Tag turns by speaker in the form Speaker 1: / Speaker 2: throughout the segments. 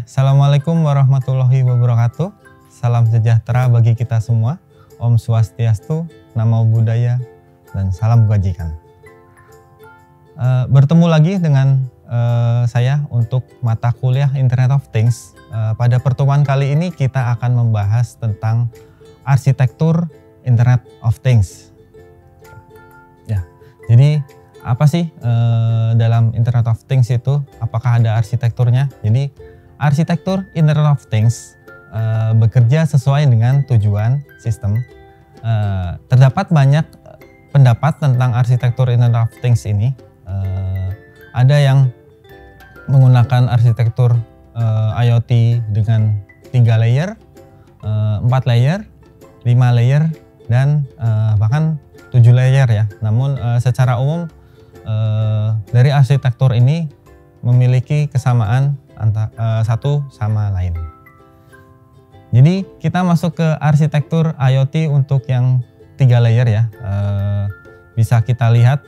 Speaker 1: Assalamualaikum warahmatullahi wabarakatuh. Salam sejahtera bagi kita semua. Om Swastiastu, Namo Buddhaya, dan salam kebajikan. Bertemu lagi dengan saya untuk mata kuliah Internet of Things. Pada pertemuan kali ini kita akan membahas tentang arsitektur Internet of Things. Ya, jadi apa sih dalam Internet of Things itu? Apakah ada arsitekturnya? Jadi arsitektur Internet of Things bekerja sesuai dengan tujuan sistem. Terdapat banyak pendapat tentang arsitektur Internet of Things ini. Ada yang menggunakan arsitektur IoT dengan 3 layer, 4 layer, 5 layer, dan bahkan 7 layer ya. Namun secara umum dari arsitektur ini memiliki kesamaan satu sama lain. Jadi kita masuk ke arsitektur IoT untuk yang 3 layer ya. Bisa kita lihat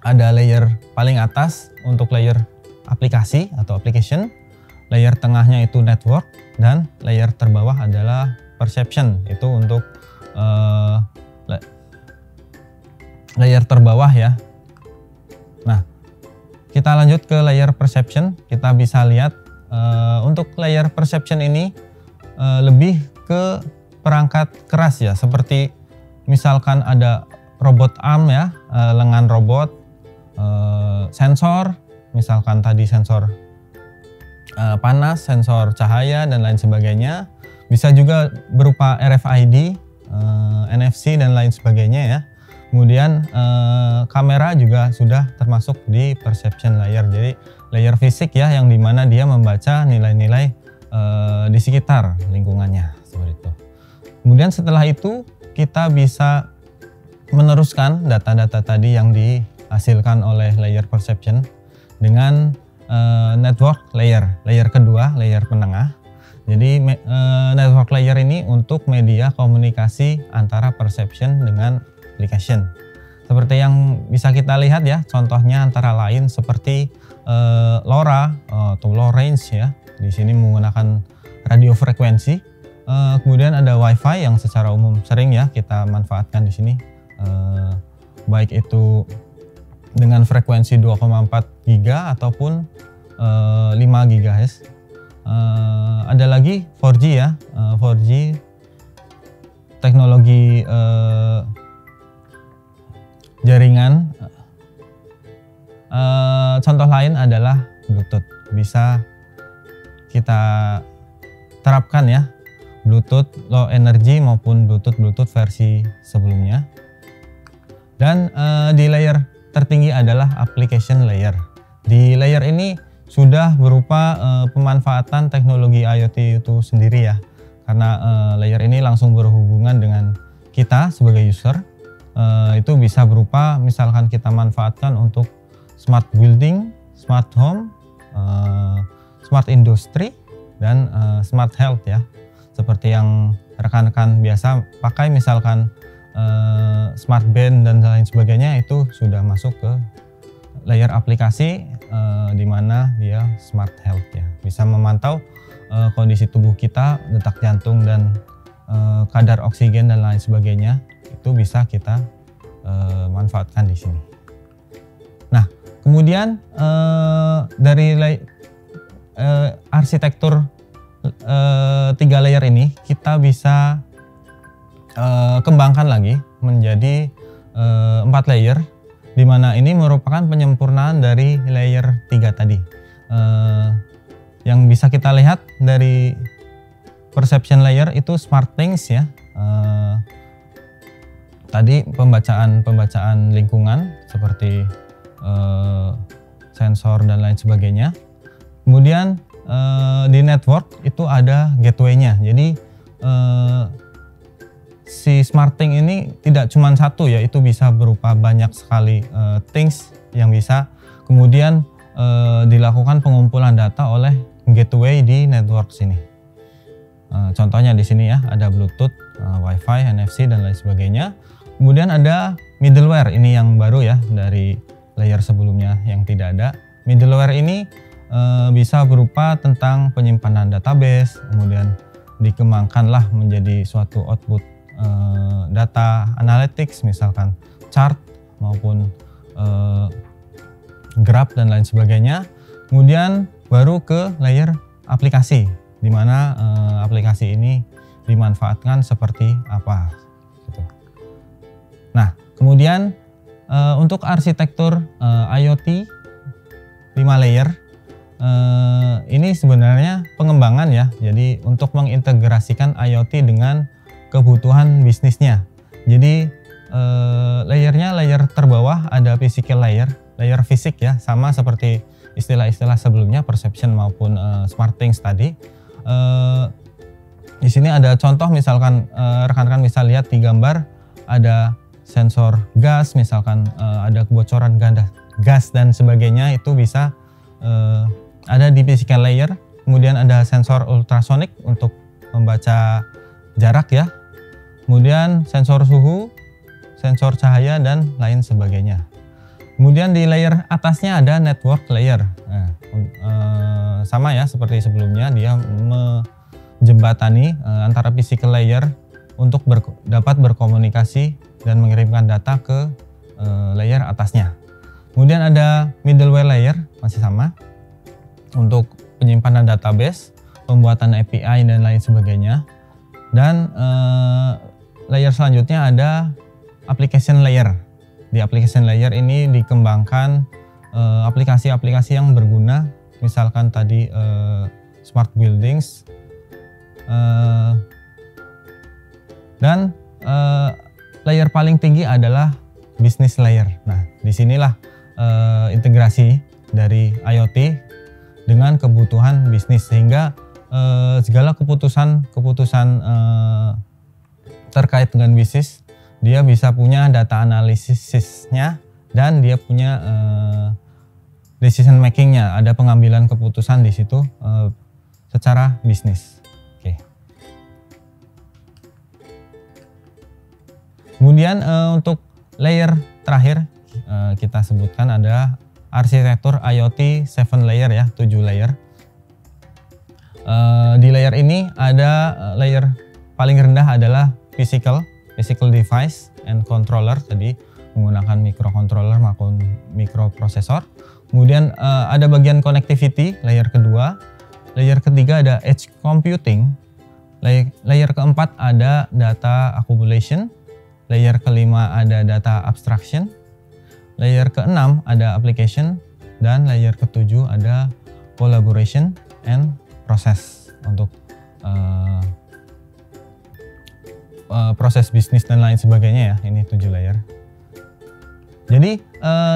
Speaker 1: ada layer paling atas untuk layer aplikasi atau application, layer tengahnya itu network, dan layer terbawah adalah perception, itu untuk layer terbawah ya. Nah, kita lanjut ke layer perception. Kita bisa lihat untuk layer perception ini lebih ke perangkat keras ya, seperti misalkan ada robot arm ya, lengan robot, sensor, misalkan tadi sensor panas, sensor cahaya, dan lain sebagainya. Bisa juga berupa RFID, NFC, dan lain sebagainya ya. Kemudian kamera juga sudah termasuk di perception layer. Jadi layer fisik ya, yang dimana dia membaca nilai-nilai di sekitar lingkungannya seperti itu. Kemudian setelah itu kita bisa meneruskan data-data tadi yang dihasilkan oleh layer perception dengan network layer, layer kedua, layer penengah. Jadi network layer ini untuk media komunikasi antara perception dengan application. Seperti yang bisa kita lihat ya, contohnya antara lain seperti LoRa atau low range ya. Di sini menggunakan radio frekuensi. Kemudian ada WiFi yang secara umum sering ya kita manfaatkan di sini. Baik itu dengan frekuensi 2,4 GHz ataupun 5 GHz. Ada lagi 4G ya, 4G teknologi jaringan. Contoh lain adalah Bluetooth. Bisa kita terapkan ya, Bluetooth low energy maupun Bluetooth versi sebelumnya. Dan di layer tertinggi adalah application layer. Di layer ini sudah berupa pemanfaatan teknologi IoT itu sendiri ya, karena layer ini langsung berhubungan dengan kita sebagai user. Itu bisa berupa misalkan kita manfaatkan untuk smart building, smart home, smart industry, dan smart health ya. Seperti yang rekan-rekan biasa pakai misalkan smart band dan lain sebagainya, itu sudah masuk ke layer aplikasi di mana dia smart health ya. Bisa memantau kondisi tubuh kita, detak jantung, dan kadar oksigen dan lain sebagainya. Itu bisa kita manfaatkan di sini. Nah, kemudian dari arsitektur 3 layer ini kita bisa kembangkan lagi menjadi 4 layer, di mana ini merupakan penyempurnaan dari layer 3 tadi. Yang bisa kita lihat dari perception layer itu SmartThings ya. Tadi pembacaan lingkungan seperti sensor dan lain sebagainya. Kemudian di network itu ada gateway-nya. Jadi si SmartThings ini tidak cuma satu ya, itu bisa berupa banyak sekali things yang bisa kemudian dilakukan pengumpulan data oleh gateway di network sini. Contohnya di sini ya, ada Bluetooth, WiFi, NFC, dan lain sebagainya. Kemudian ada middleware, ini yang baru ya dari layer sebelumnya yang tidak ada. Middleware ini bisa berupa tentang penyimpanan database, kemudian dikembangkanlah menjadi suatu output data analytics, misalkan chart maupun graph dan lain sebagainya. Kemudian baru ke layer aplikasi, di mana aplikasi ini dimanfaatkan seperti apa gitu. Nah, kemudian untuk arsitektur IoT 5 layer ini sebenarnya pengembangan ya. Jadi untuk mengintegrasikan IoT dengan kebutuhan bisnisnya. Jadi layernya, layer terbawah ada physical layer fisik ya, sama seperti istilah-istilah sebelumnya, perception maupun SmartThings tadi. Di sini ada contoh, misalkan rekan-rekan bisa lihat di gambar, ada sensor gas, misalkan ada kebocoran gas dan sebagainya, itu bisa ada di physical layer. Kemudian ada sensor ultrasonic untuk membaca jarak ya. Kemudian sensor suhu, sensor cahaya dan lain sebagainya. Kemudian di layer atasnya ada network layer. Nah, sama ya seperti sebelumnya, dia menjembatani antara physical layer untuk dapat berkomunikasi dan mengirimkan data ke layer atasnya. Kemudian ada middleware layer, masih sama, untuk penyimpanan database, pembuatan API dan lain sebagainya. Dan layer selanjutnya ada application layer. Di application layer ini dikembangkan aplikasi-aplikasi yang berguna, misalkan tadi smart buildings, dan layer paling tinggi adalah business layer. Nah, disinilah integrasi dari IoT dengan kebutuhan bisnis, sehingga segala keputusan terkait dengan bisnis, dia bisa punya data analisisnya dan dia punya decision makingnya, ada pengambilan keputusan di situ secara bisnis. Oke. Kemudian untuk layer terakhir kita sebutkan ada arsitektur IoT 7 layer ya, 7 layer. Di layer ini ada layer paling rendah adalah physical device and controller, tadi menggunakan microcontroller maupun microprosesor. Kemudian ada bagian connectivity, layer kedua. Layer ketiga ada edge computing. Layer keempat ada data accumulation. Layer kelima ada data abstraction. Layer keenam ada application. Dan layer ketujuh ada collaboration and process untuk proses bisnis dan lain sebagainya ya. Ini 7 layer. Jadi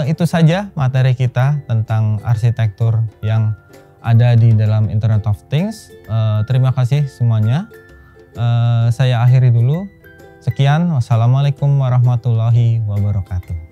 Speaker 1: itu saja materi kita tentang arsitektur yang ada di dalam Internet of Things. Terima kasih semuanya. Saya akhiri dulu. Sekian, wassalamualaikum warahmatullahi wabarakatuh.